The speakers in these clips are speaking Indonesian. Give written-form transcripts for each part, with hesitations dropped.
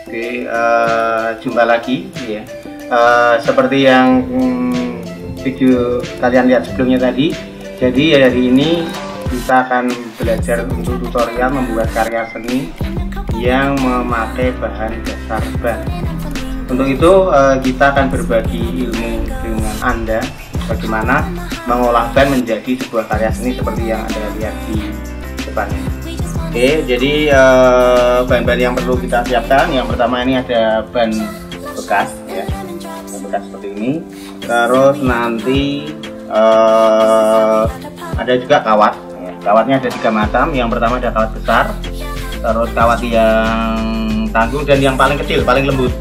Oke, jumpa lagi ya. Seperti yang video kalian lihat sebelumnya tadi. Jadi hari ini kita akan belajar untuk tutorial membuat karya seni yang memakai bahan dasar ban. Untuk itu kita akan berbagi ilmu dengan Anda bagaimana mengolah ban menjadi sebuah karya seni seperti yang Anda lihat di depan ini. Oke, jadi bahan-bahan yang perlu kita siapkan, yang pertama ini ada ban bekas ya, ban bekas seperti ini. Terus nanti ada juga kawat ya. Kawatnya ada 3 macam. Yang pertama ada kawat besar, terus kawat yang tangguh, dan yang paling kecil, paling lembut.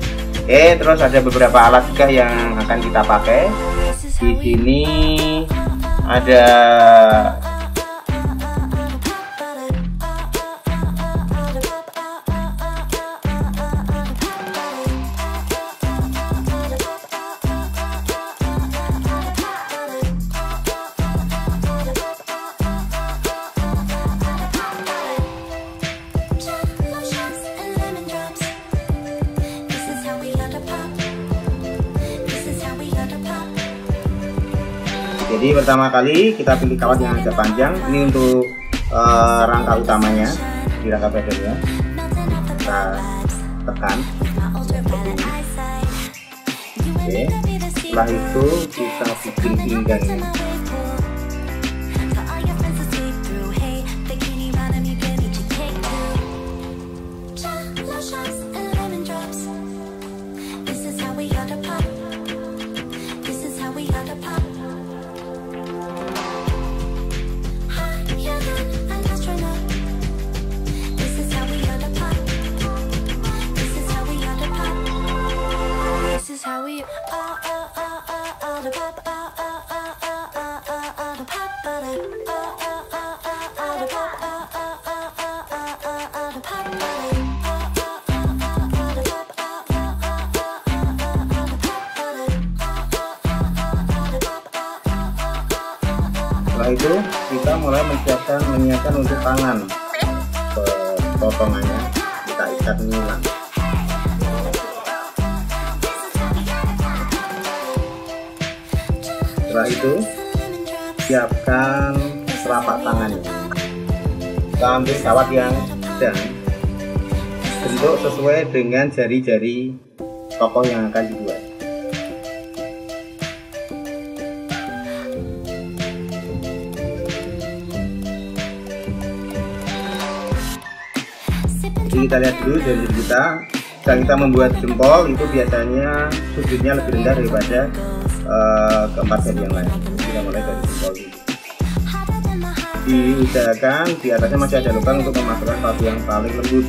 Oke, terus ada beberapa alat juga yang akan kita pakai. Di sini ada jadi pertama kali kita pilih kawat yang agak panjang. Ini untuk rangka utamanya, di rangka badannya kita tekan. Oke, setelah itu kita bikin pinggangnya. Setelah itu kita mulai menyiapkan untuk tangan, potongannya kita ikat nilang. Setelah itu siapkan telapak tangannya. Kita ambil kawat yang sedang, bentuk sesuai dengan jari-jari tokoh yang akan dibuat. Jadi kita lihat dulu jari kita. Jika kita membuat jempol itu biasanya sudutnya lebih rendah daripada keempat jari yang lain. Kita mulai dari jempol ini. Diusahakan di atasnya masih ada lubang untuk memasukkan batu yang paling lembut.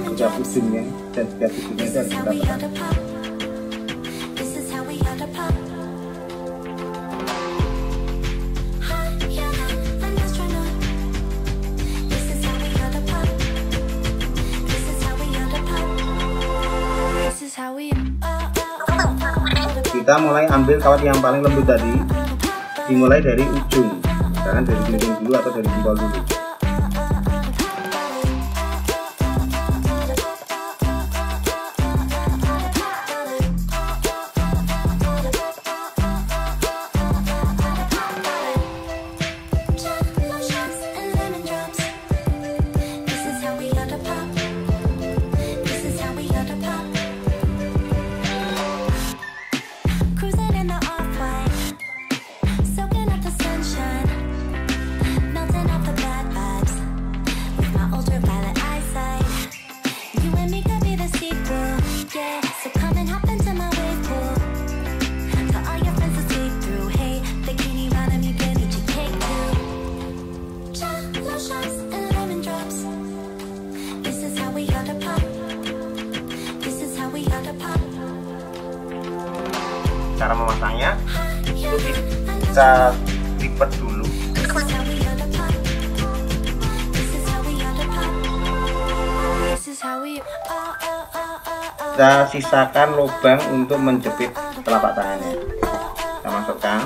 Setiap ujungnya dan setiap ujungnya itu harus kita tekan. Kita mulai ambil kawat yang paling lembut tadi, dimulai dari ujung, jangan dari ujung dulu atau dari jempol dulu. Cara memasangnya itu kita lipat dulu. Kita sisakan lubang untuk menjepit telapak tangannya. Kita masukkan.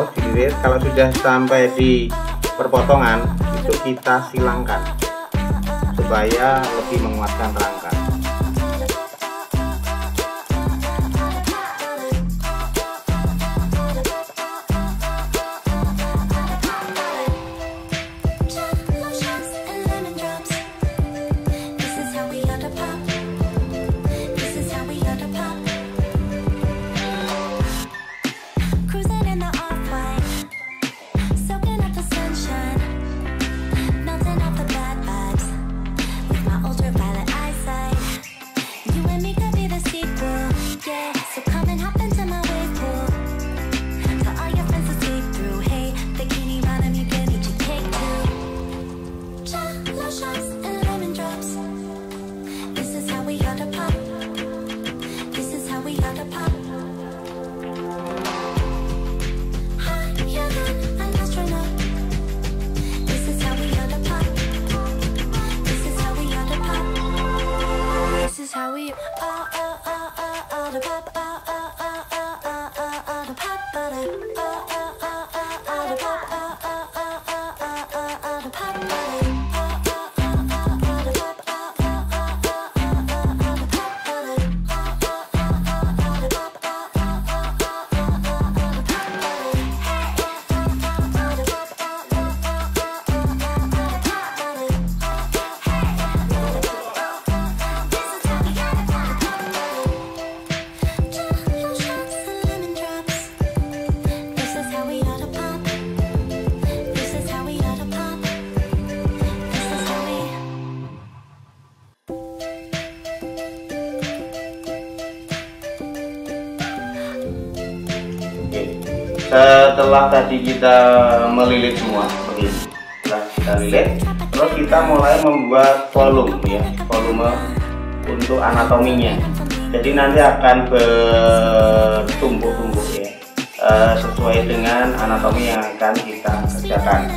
terus dililit. Kalau sudah sampai di perpotongan itu kita silangkan supaya lebih menguatkan rangka. Setelah tadi kita melilit semua seperti ini, setelah kita lilit, terus kita mulai membuat volume ya, volume untuk anatominya. Jadi nanti akan bertumpuk-tumpuk ya, sesuai dengan anatomi yang akan kita kerjakan.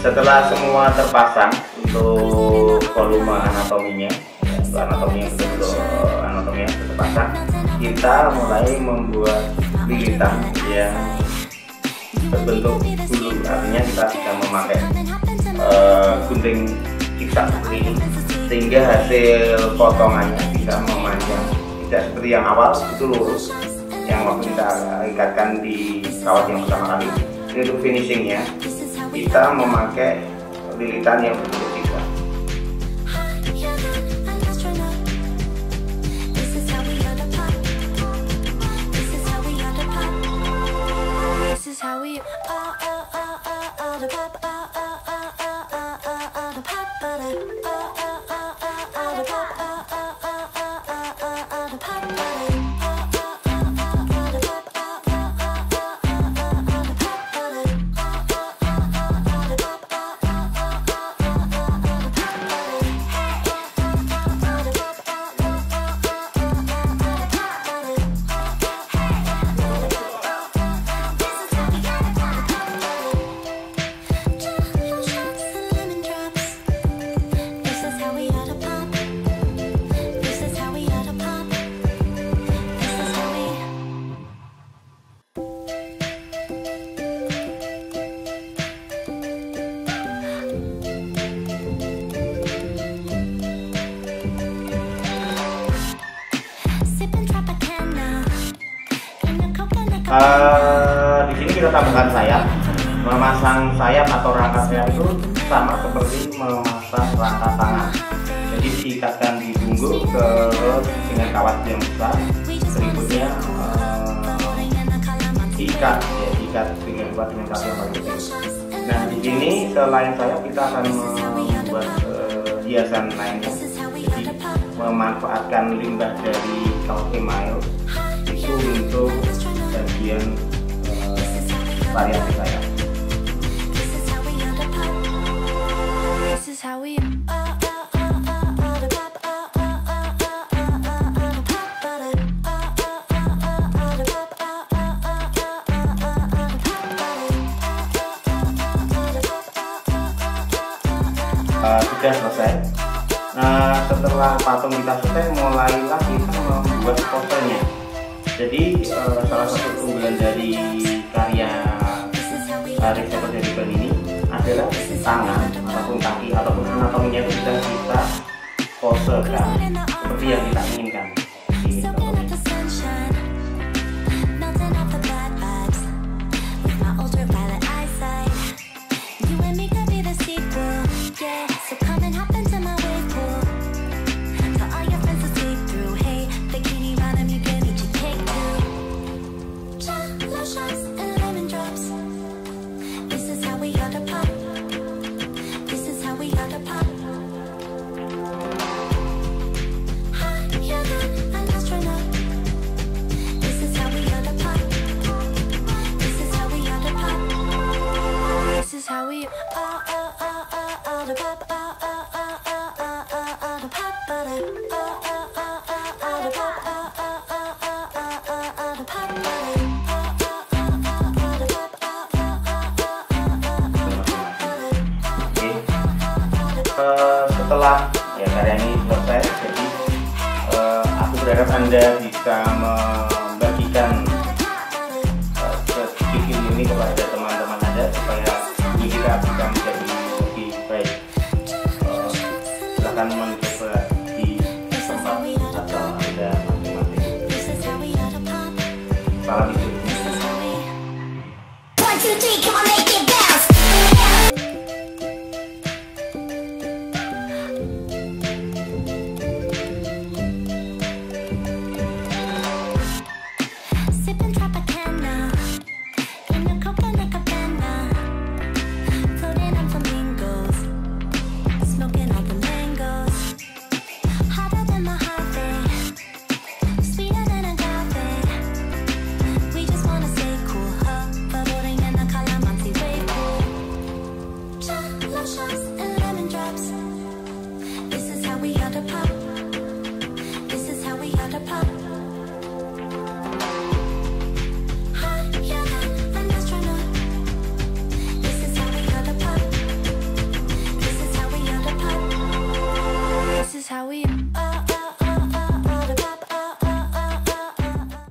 Setelah semua terpasang untuk volume anatominya, untuk anatominya betul-betul anatominya terpasang, kita mulai membuat lilitan yang berbentuk bulu. Artinya kita bisa memakai gunting zigzag seperti ini, sehingga hasil potongannya bisa memanjang, tidak seperti yang awal itu lurus, yang waktu kita ikatkan di kawat yang pertama kali. Ini untuk finishingnya kita memakai lilitan yang berbentuk zigzag. Di sini kita tambahkan sayap memasang sayap atau rangka sayap itu sama seperti memasang rangka tangan. Jadi diikatkan di punggung terus dengan kawat yang besar, berikutnya diikat dengan kawat yang paling kecil. Nah di sini selain sayap kita akan membuat hiasan lainnya. Jadi memanfaatkan limbah dari kawat email itu untuk bagian variasi sayap. Sudah selesai. Nah setelah patung kita selesai, mulailah kita membuat posenya. Jadi salah satu keunggulan dari karya reseper dari ban ini adalah tangan ataupun kaki ataupun anatominya itu bisa kita posekan seperti yang kita inginkan. Setelah karya ini selesai, jadi aku berharap Anda bisa membagikan sedikit ini kepada teman-teman Anda supaya ini kita bisa menjadi lebih baik. Silakan